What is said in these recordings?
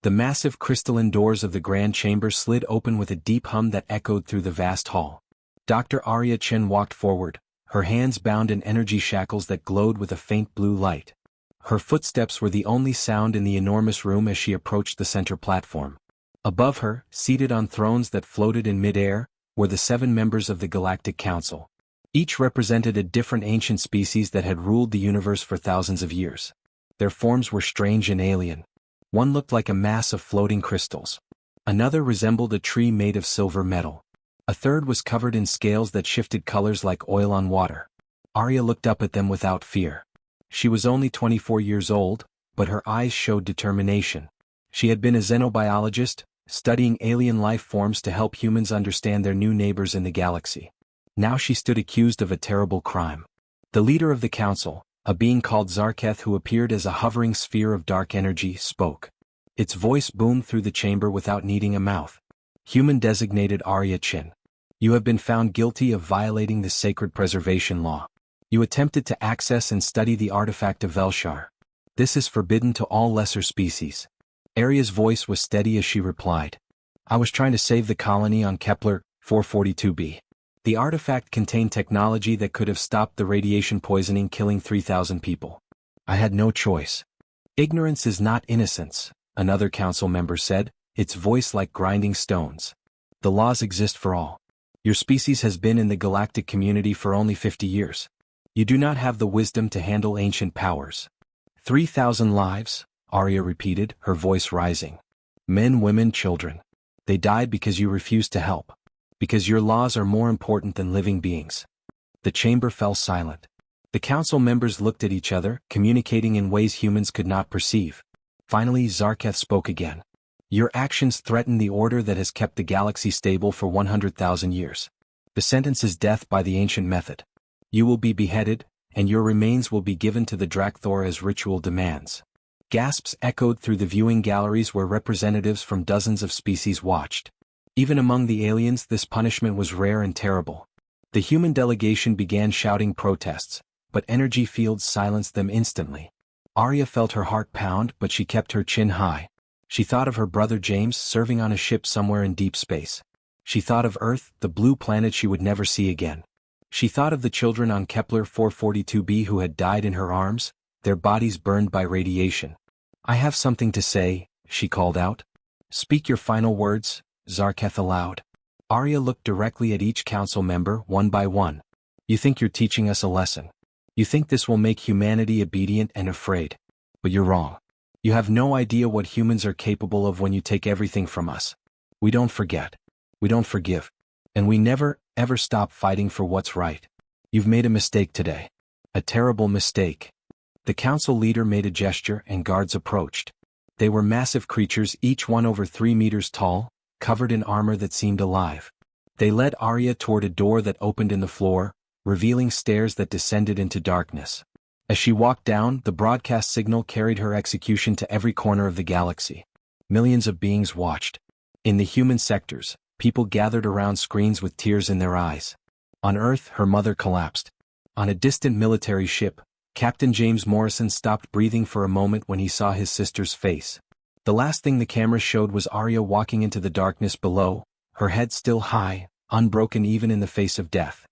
The massive crystalline doors of the grand chamber slid open with a deep hum that echoed through the vast hall. Dr. Arya Chen walked forward, her hands bound in energy shackles that glowed with a faint blue light. Her footsteps were the only sound in the enormous room as she approached the center platform. Above her, seated on thrones that floated in midair, were the 7 members of the Galactic Council. Each represented a different ancient species that had ruled the universe for thousands of years. Their forms were strange and alien. One looked like a mass of floating crystals. Another resembled a tree made of silver metal. A third was covered in scales that shifted colors like oil on water. Arya looked up at them without fear. She was only 24 years old, but her eyes showed determination. She had been a xenobiologist, studying alien life forms to help humans understand their new neighbors in the galaxy. Now she stood accused of a terrible crime. The leader of the council, a being called Zarketh who appeared as a hovering sphere of dark energy, spoke. Its voice boomed through the chamber without needing a mouth. Human designated Arya Chin. You have been found guilty of violating the sacred preservation law. You attempted to access and study the artifact of Velshar. This is forbidden to all lesser species. Arya's voice was steady as she replied. I was trying to save the colony on Kepler 442b. The artifact contained technology that could have stopped the radiation poisoning killing 3,000 people. I had no choice. Ignorance is not innocence, another council member said, its voice like grinding stones. The laws exist for all. Your species has been in the galactic community for only 50 years. You do not have the wisdom to handle ancient powers. 3,000 lives, Arya repeated, her voice rising. Men, women, children. They died because you refused to help. Because your laws are more important than living beings. The chamber fell silent. The council members looked at each other, communicating in ways humans could not perceive. Finally, Zarketh spoke again. Your actions threaten the order that has kept the galaxy stable for 100,000 years. The sentence is death by the ancient method. You will be beheaded, and your remains will be given to the Drakthor as ritual demands. Gasps echoed through the viewing galleries where representatives from dozens of species watched. Even among the aliens, this punishment was rare and terrible. The human delegation began shouting protests, but energy fields silenced them instantly. Arya felt her heart pound, but she kept her chin high. She thought of her brother James serving on a ship somewhere in deep space. She thought of Earth, the blue planet she would never see again. She thought of the children on Kepler 442b who had died in her arms, their bodies burned by radiation. I have something to say, she called out. Speak your final words, Zarketh allowed. Arya looked directly at each council member, one by one. You think you're teaching us a lesson. You think this will make humanity obedient and afraid. But you're wrong. You have no idea what humans are capable of when you take everything from us. We don't forget. We don't forgive. And we never, ever stop fighting for what's right. You've made a mistake today. A terrible mistake. The council leader made a gesture and guards approached. They were massive creatures, each one over 3 meters tall, covered in armor that seemed alive. They led Arya toward a door that opened in the floor, revealing stairs that descended into darkness. As she walked down, the broadcast signal carried her execution to every corner of the galaxy. Millions of beings watched. In the human sectors, people gathered around screens with tears in their eyes. On Earth, her mother collapsed. On a distant military ship, Captain James Morrison stopped breathing for a moment when he saw his sister's face. The last thing the camera showed was Arya walking into the darkness below, her head still high, unbroken even in the face of death.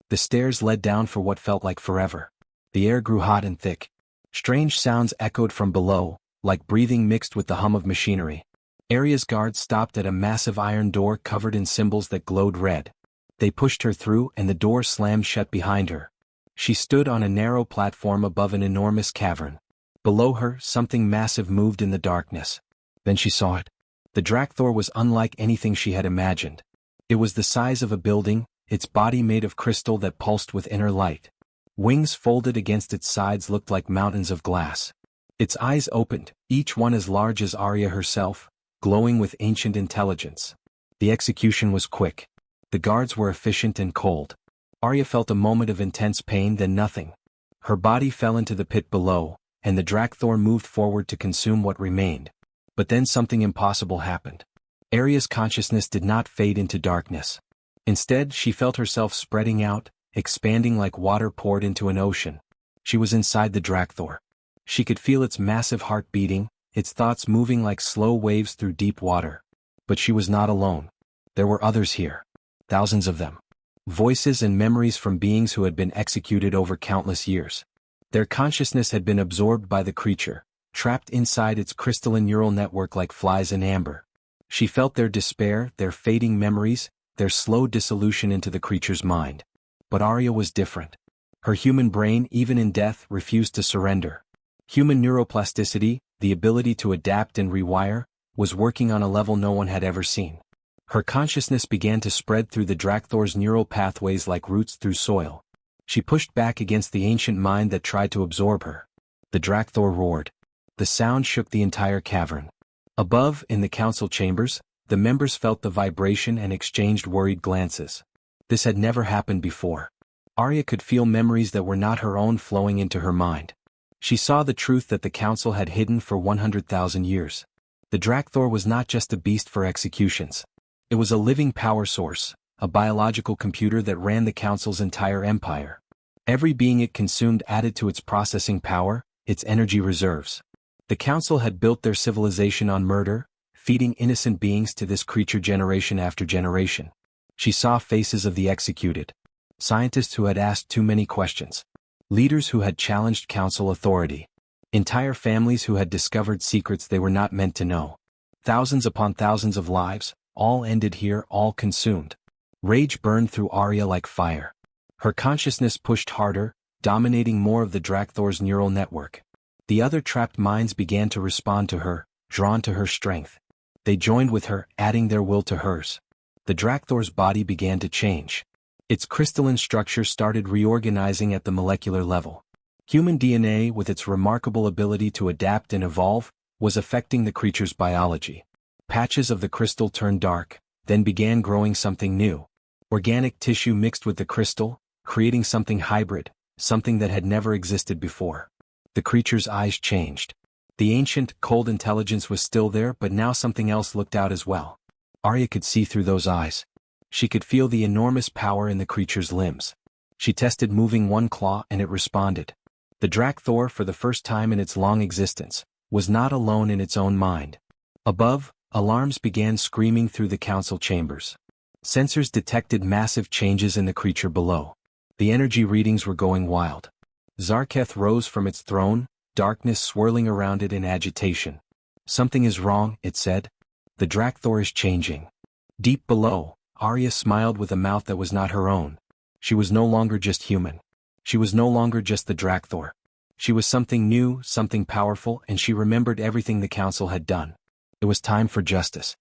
The stairs led down for what felt like forever. The air grew hot and thick. Strange sounds echoed from below, like breathing mixed with the hum of machinery. Arya's guards stopped at a massive iron door covered in symbols that glowed red. They pushed her through and the door slammed shut behind her. She stood on a narrow platform above an enormous cavern. Below her, something massive moved in the darkness. Then she saw it. The Drakthor was unlike anything she had imagined. It was the size of a building, its body made of crystal that pulsed with inner light. Wings folded against its sides looked like mountains of glass. Its eyes opened, each one as large as Arya herself, glowing with ancient intelligence. The execution was quick. The guards were efficient and cold. Arya felt a moment of intense pain, then nothing. Her body fell into the pit below, and the Drakthor moved forward to consume what remained. But then something impossible happened. Arya's consciousness did not fade into darkness. Instead, she felt herself spreading out, expanding like water poured into an ocean. She was inside the Drakthor. She could feel its massive heart beating, its thoughts moving like slow waves through deep water. But she was not alone. There were others here. Thousands of them. Voices and memories from beings who had been executed over countless years. Their consciousness had been absorbed by the creature, trapped inside its crystalline neural network like flies in amber. She felt their despair, their fading memories, their slow dissolution into the creature's mind. But Arya was different. Her human brain, even in death, refused to surrender. Human neuroplasticity, the ability to adapt and rewire, was working on a level no one had ever seen. Her consciousness began to spread through the Drakthor's neural pathways like roots through soil. She pushed back against the ancient mind that tried to absorb her. The Drakthor roared. The sound shook the entire cavern. Above, in the council chambers, the members felt the vibration and exchanged worried glances. This had never happened before. Arya could feel memories that were not her own flowing into her mind. She saw the truth that the council had hidden for 100,000 years. The Drakthor was not just a beast for executions. It was a living power source, a biological computer that ran the council's entire empire. Every being it consumed added to its processing power, its energy reserves. The council had built their civilization on murder, feeding innocent beings to this creature generation after generation. She saw faces of the executed. Scientists who had asked too many questions. Leaders who had challenged council authority. Entire families who had discovered secrets they were not meant to know. Thousands upon thousands of lives, all ended here, all consumed. Rage burned through Arya like fire. Her consciousness pushed harder, dominating more of the Drakthor's neural network. The other trapped minds began to respond to her, drawn to her strength. They joined with her, adding their will to hers. The Drakthor's body began to change. Its crystalline structure started reorganizing at the molecular level. Human DNA, with its remarkable ability to adapt and evolve, was affecting the creature's biology. Patches of the crystal turned dark, then began growing something new. Organic tissue mixed with the crystal, creating something hybrid, something that had never existed before. The creature's eyes changed. The ancient, cold intelligence was still there, but now something else looked out as well. Arya could see through those eyes. She could feel the enormous power in the creature's limbs. She tested moving one claw and it responded. The Drakthor, for the first time in its long existence, was not alone in its own mind. Above, alarms began screaming through the council chambers. Sensors detected massive changes in the creature below. The energy readings were going wild. Zarketh rose from its throne, darkness swirling around it in agitation. Something is wrong, it said. The Drakthor is changing. Deep below, Arya smiled with a mouth that was not her own. She was no longer just human. She was no longer just the Drakthor. She was something new, something powerful, and she remembered everything the council had done. It was time for justice.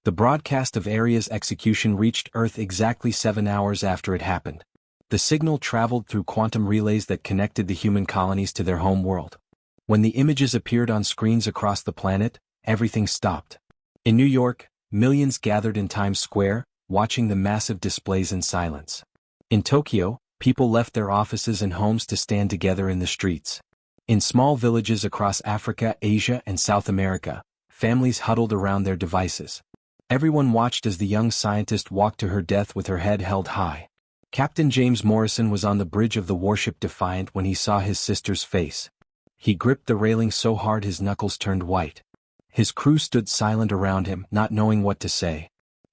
The broadcast of Arya's execution reached Earth exactly 7 hours after it happened. The signal traveled through quantum relays that connected the human colonies to their home world. When the images appeared on screens across the planet, everything stopped. In New York, millions gathered in Times Square, watching the massive displays in silence. In Tokyo, people left their offices and homes to stand together in the streets. In small villages across Africa, Asia, and South America, families huddled around their devices. Everyone watched as the young scientist walked to her death with her head held high. Captain James Morrison was on the bridge of the warship Defiant when he saw his sister's face. He gripped the railing so hard his knuckles turned white. His crew stood silent around him, not knowing what to say.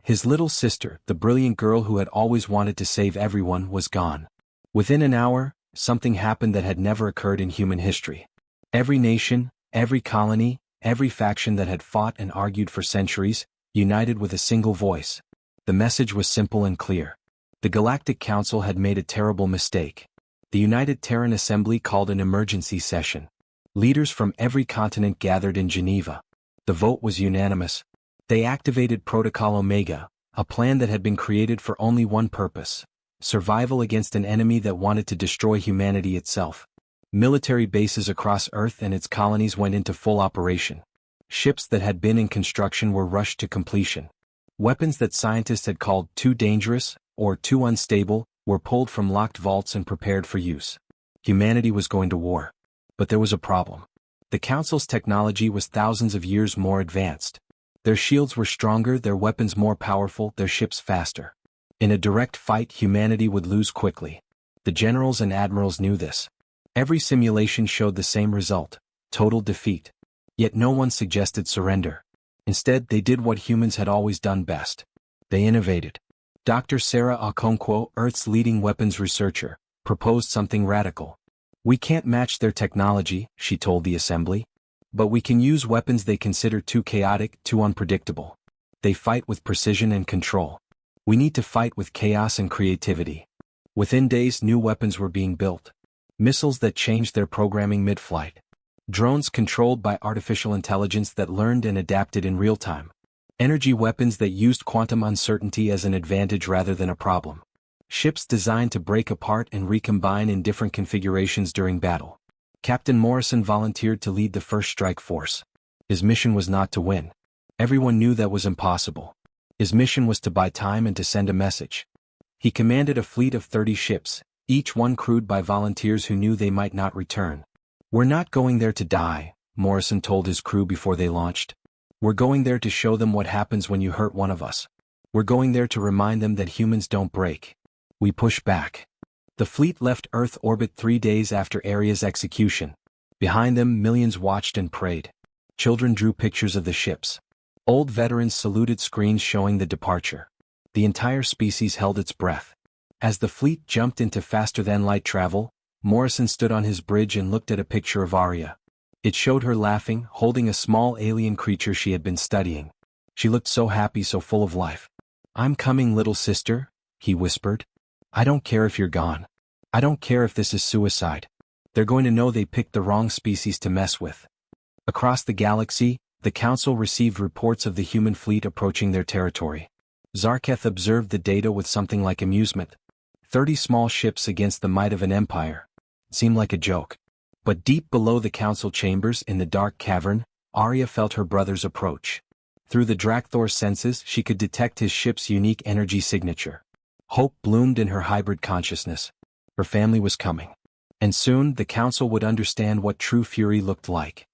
His little sister, the brilliant girl who had always wanted to save everyone, was gone. Within an hour, something happened that had never occurred in human history. Every nation, every colony, every faction that had fought and argued for centuries, united with a single voice. The message was simple and clear. The Galactic Council had made a terrible mistake. The United Terran Assembly called an emergency session. Leaders from every continent gathered in Geneva. The vote was unanimous. They activated Protocol Omega, a plan that had been created for only one purpose: survival against an enemy that wanted to destroy humanity itself. Military bases across Earth and its colonies went into full operation. Ships that had been in construction were rushed to completion. Weapons that scientists had called too dangerous, or too unstable, were pulled from locked vaults and prepared for use. Humanity was going to war. But there was a problem. The Council's technology was thousands of years more advanced. Their shields were stronger, their weapons more powerful, their ships faster. In a direct fight, humanity would lose quickly. The generals and admirals knew this. Every simulation showed the same result: total defeat. Yet no one suggested surrender. Instead, they did what humans had always done best. They innovated. Dr. Sarah Okonkwo, Earth's leading weapons researcher, proposed something radical. "We can't match their technology," she told the assembly. "But we can use weapons they consider too chaotic, too unpredictable. They fight with precision and control. We need to fight with chaos and creativity." Within days, new weapons were being built. Missiles that changed their programming mid-flight. Drones controlled by artificial intelligence that learned and adapted in real time. Energy weapons that used quantum uncertainty as an advantage rather than a problem. Ships designed to break apart and recombine in different configurations during battle. Captain Morrison volunteered to lead the first strike force. His mission was not to win. Everyone knew that was impossible. His mission was to buy time and to send a message. He commanded a fleet of 30 ships, each one crewed by volunteers who knew they might not return. "We're not going there to die," Morrison told his crew before they launched. "We're going there to show them what happens when you hurt one of us. We're going there to remind them that humans don't break. We push back." The fleet left Earth orbit 3 days after Aria's execution. Behind them, millions watched and prayed. Children drew pictures of the ships. Old veterans saluted screens showing the departure. The entire species held its breath. As the fleet jumped into faster-than-light travel, Morrison stood on his bridge and looked at a picture of Aria. It showed her laughing, holding a small alien creature she had been studying. She looked so happy, so full of life. "I'm coming, little sister," he whispered. "I don't care if you're gone. I don't care if this is suicide. They're going to know they picked the wrong species to mess with." Across the galaxy, the Council received reports of the human fleet approaching their territory. Zarketh observed the data with something like amusement. 30 small ships against the might of an empire. It seemed like a joke. But deep below the Council chambers in the dark cavern, Arya felt her brother's approach. Through the Drakthor's senses, she could detect his ship's unique energy signature. Hope bloomed in her hybrid consciousness. Her family was coming. And soon, the Council would understand what true fury looked like.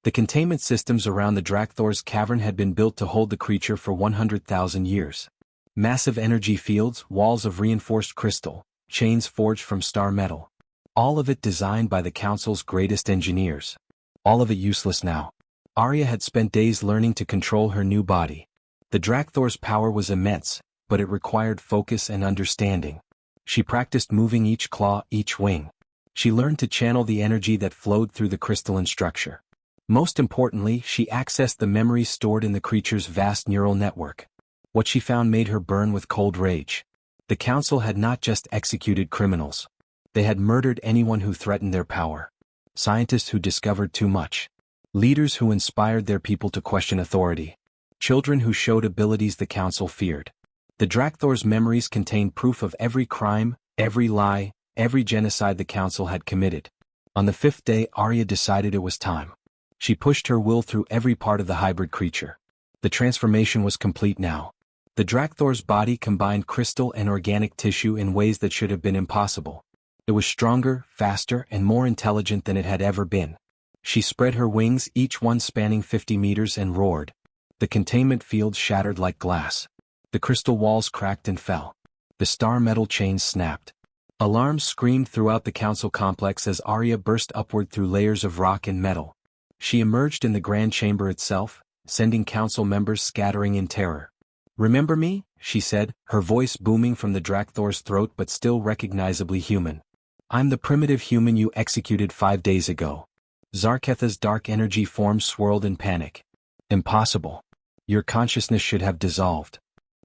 The containment systems around the Drakthor's cavern had been built to hold the creature for 100,000 years. Massive energy fields, walls of reinforced crystal, chains forged from star metal. All of it designed by the Council's greatest engineers. All of it useless now. Arya had spent days learning to control her new body. The Drakthor's power was immense, but it required focus and understanding. She practiced moving each claw, each wing. She learned to channel the energy that flowed through the crystalline structure. Most importantly, she accessed the memories stored in the creature's vast neural network. What she found made her burn with cold rage. The Council had not just executed criminals. They had murdered anyone who threatened their power. Scientists who discovered too much. Leaders who inspired their people to question authority. Children who showed abilities the Council feared. The Drakthor's memories contained proof of every crime, every lie, every genocide the Council had committed. On the 5th day, Arya decided it was time. She pushed her will through every part of the hybrid creature. The transformation was complete now. The Drakthor's body combined crystal and organic tissue in ways that should have been impossible. It was stronger, faster, and more intelligent than it had ever been. She spread her wings, each one spanning 50 meters, and roared. The containment field shattered like glass. The crystal walls cracked and fell. The star metal chains snapped. Alarms screamed throughout the Council complex as Arya burst upward through layers of rock and metal. She emerged in the Grand Chamber itself, sending Council members scattering in terror. "Remember me?" she said, her voice booming from the Drakthor's throat but still recognizably human. "I'm the primitive human you executed 5 days ago." Zarketha's dark energy forms swirled in panic. "Impossible. Your consciousness should have dissolved."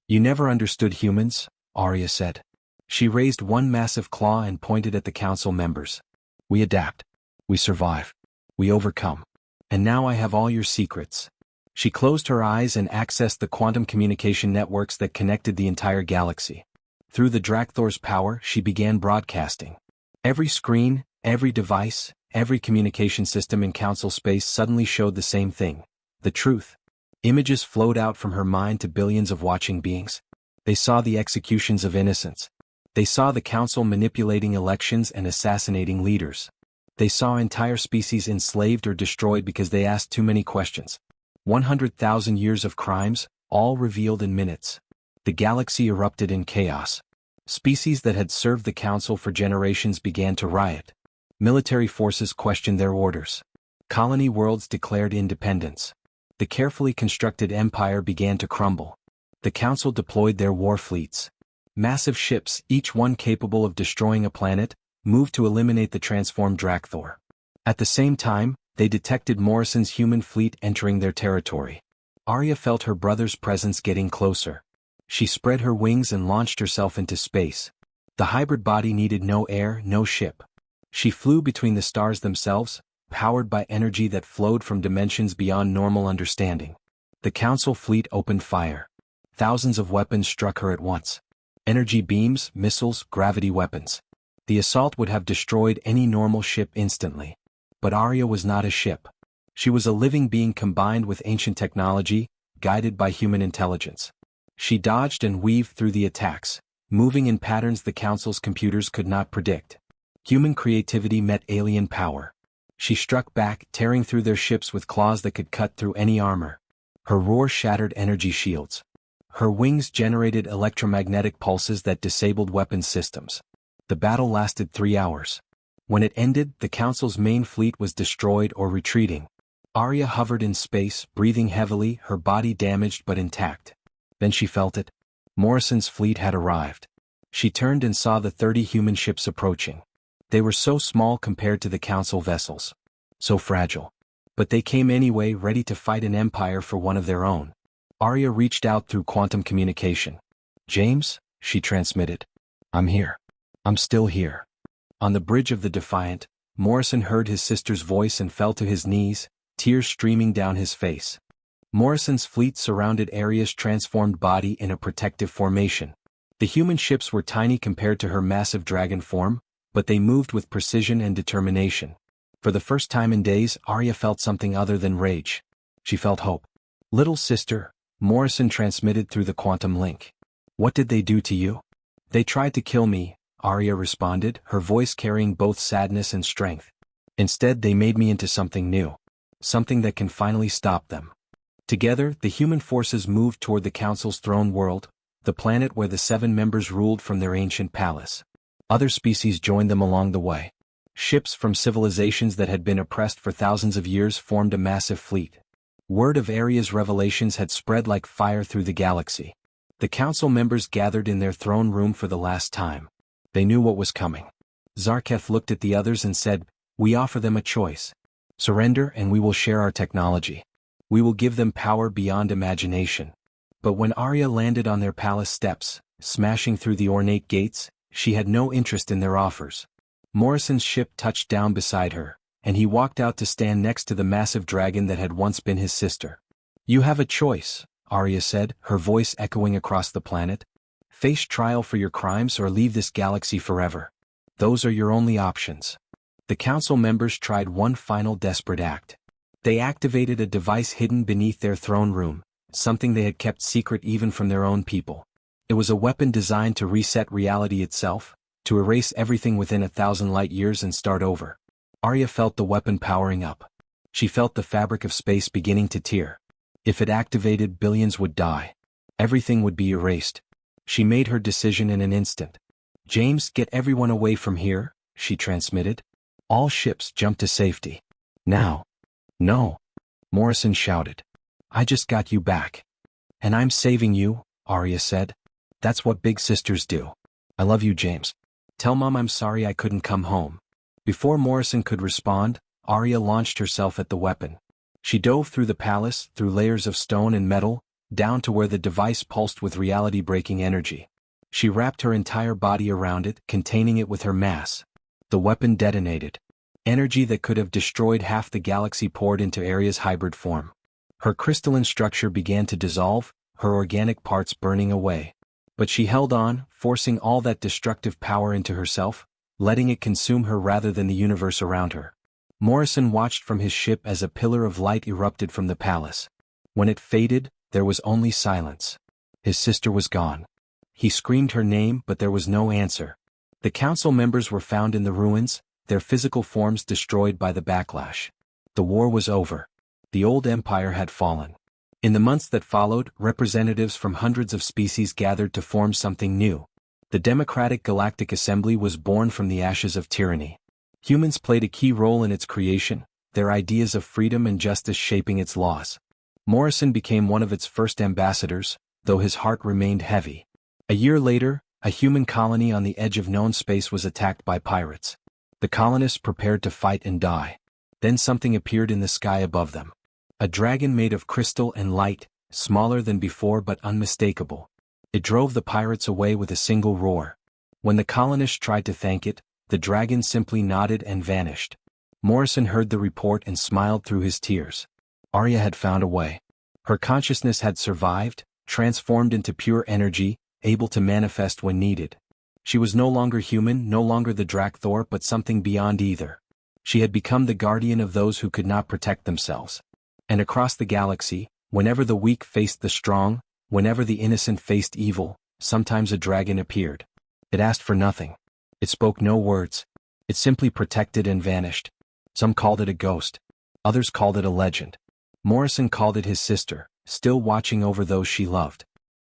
"You never understood humans," Arya said. She raised one massive claw and pointed at the Council members. "We adapt. We survive. We overcome. And now I have all your secrets." She closed her eyes and accessed the quantum communication networks that connected the entire galaxy. Through the Drakthor's power, she began broadcasting. Every screen, every device, every communication system in Council space suddenly showed the same thing: the truth. Images flowed out from her mind to billions of watching beings. They saw the executions of innocents. They saw the Council manipulating elections and assassinating leaders. They saw entire species enslaved or destroyed because they asked too many questions. 100,000 years of crimes, all revealed in minutes. The galaxy erupted in chaos. Species that had served the Council for generations began to riot. Military forces questioned their orders. Colony worlds declared independence. The carefully constructed empire began to crumble. The Council deployed their war fleets. Massive ships, each one capable of destroying a planet, moved to eliminate the transformed Drakthor. At the same time, they detected Morrison's human fleet entering their territory. Arya felt her brother's presence getting closer. She spread her wings and launched herself into space. The hybrid body needed no air, no ship. She flew between the stars themselves, powered by energy that flowed from dimensions beyond normal understanding. The Council fleet opened fire. Thousands of weapons struck her at once. Energy beams, missiles, gravity weapons. The assault would have destroyed any normal ship instantly. But Arya was not a ship. She was a living being combined with ancient technology, guided by human intelligence. She dodged and weaved through the attacks, moving in patterns the Council's computers could not predict. Human creativity met alien power. She struck back, tearing through their ships with claws that could cut through any armor. Her roar shattered energy shields. Her wings generated electromagnetic pulses that disabled weapons systems. The battle lasted 3 hours. When it ended, the Council's main fleet was destroyed or retreating. Arya hovered in space, breathing heavily, her body damaged but intact. Then she felt it. Morrison's fleet had arrived. She turned and saw the 30 human ships approaching. They were so small compared to the Council vessels. So fragile. But they came anyway, ready to fight an empire for one of their own. Arya reached out through quantum communication. "James," she transmitted. "I'm here. I'm still here." On the bridge of the Defiant, Morrison heard his sister's voice and fell to his knees, tears streaming down his face. Morrison's fleet surrounded Arya's transformed body in a protective formation. The human ships were tiny compared to her massive dragon form, but they moved with precision and determination. For the first time in days, Arya felt something other than rage. She felt hope. "Little sister," Morrison transmitted through the quantum link. "What did they do to you?" "They tried to kill me," Arya responded, her voice carrying both sadness and strength. "Instead they made me into something new. Something that can finally stop them." Together, the human forces moved toward the Council's throne world, the planet where the 7 members ruled from their ancient palace. Other species joined them along the way. Ships from civilizations that had been oppressed for thousands of years formed a massive fleet. Word of Arya's revelations had spread like fire through the galaxy. The Council members gathered in their throne room for the last time. They knew what was coming. Zarketh looked at the others and said, "We offer them a choice. Surrender and we will share our technology. We will give them power beyond imagination." But when Arya landed on their palace steps, smashing through the ornate gates, she had no interest in their offers. Morrison's ship touched down beside her, and he walked out to stand next to the massive dragon that had once been his sister. "You have a choice," Arya said, her voice echoing across the planet. "Face trial for your crimes or leave this galaxy forever. Those are your only options." The Council members tried one final desperate act. They activated a device hidden beneath their throne room, something they had kept secret even from their own people. It was a weapon designed to reset reality itself, to erase everything within 1,000 light years and start over. Arya felt the weapon powering up. She felt the fabric of space beginning to tear. If it activated, billions would die. Everything would be erased. She made her decision in an instant. "James, get everyone away from here," she transmitted. "All ships jump to safety. Now." "No," Morrison shouted. "I just got you back. And I'm saving you," Arya said. "That's what big sisters do. I love you, James. Tell Mom I'm sorry I couldn't come home." Before Morrison could respond, Arya launched herself at the weapon. She dove through the palace, through layers of stone and metal, down to where the device pulsed with reality-breaking energy. She wrapped her entire body around it, containing it with her mass. The weapon detonated. Energy that could have destroyed half the galaxy poured into Arya's hybrid form. Her crystalline structure began to dissolve, her organic parts burning away. But she held on, forcing all that destructive power into herself, letting it consume her rather than the universe around her. Morrison watched from his ship as a pillar of light erupted from the palace. When it faded, there was only silence. His sister was gone. He screamed her name, but there was no answer. The Council members were found in the ruins, their physical forms destroyed by the backlash. The war was over. The old empire had fallen. In the months that followed, representatives from hundreds of species gathered to form something new. The Democratic Galactic Assembly was born from the ashes of tyranny. Humans played a key role in its creation, their ideas of freedom and justice shaping its laws. Morrison became one of its first ambassadors, though his heart remained heavy. A year later, a human colony on the edge of known space was attacked by pirates. The colonists prepared to fight and die. Then something appeared in the sky above them. A dragon made of crystal and light, smaller than before but unmistakable. It drove the pirates away with a single roar. When the colonists tried to thank it, the dragon simply nodded and vanished. Morrison heard the report and smiled through his tears. Arya had found a way. Her consciousness had survived, transformed into pure energy, able to manifest when needed. She was no longer human, no longer the Drakthor, but something beyond either. She had become the guardian of those who could not protect themselves. And across the galaxy, whenever the weak faced the strong, whenever the innocent faced evil, sometimes a dragon appeared. It asked for nothing. It spoke no words. It simply protected and vanished. Some called it a ghost. Others called it a legend. Morrison called it his sister, still watching over those she loved.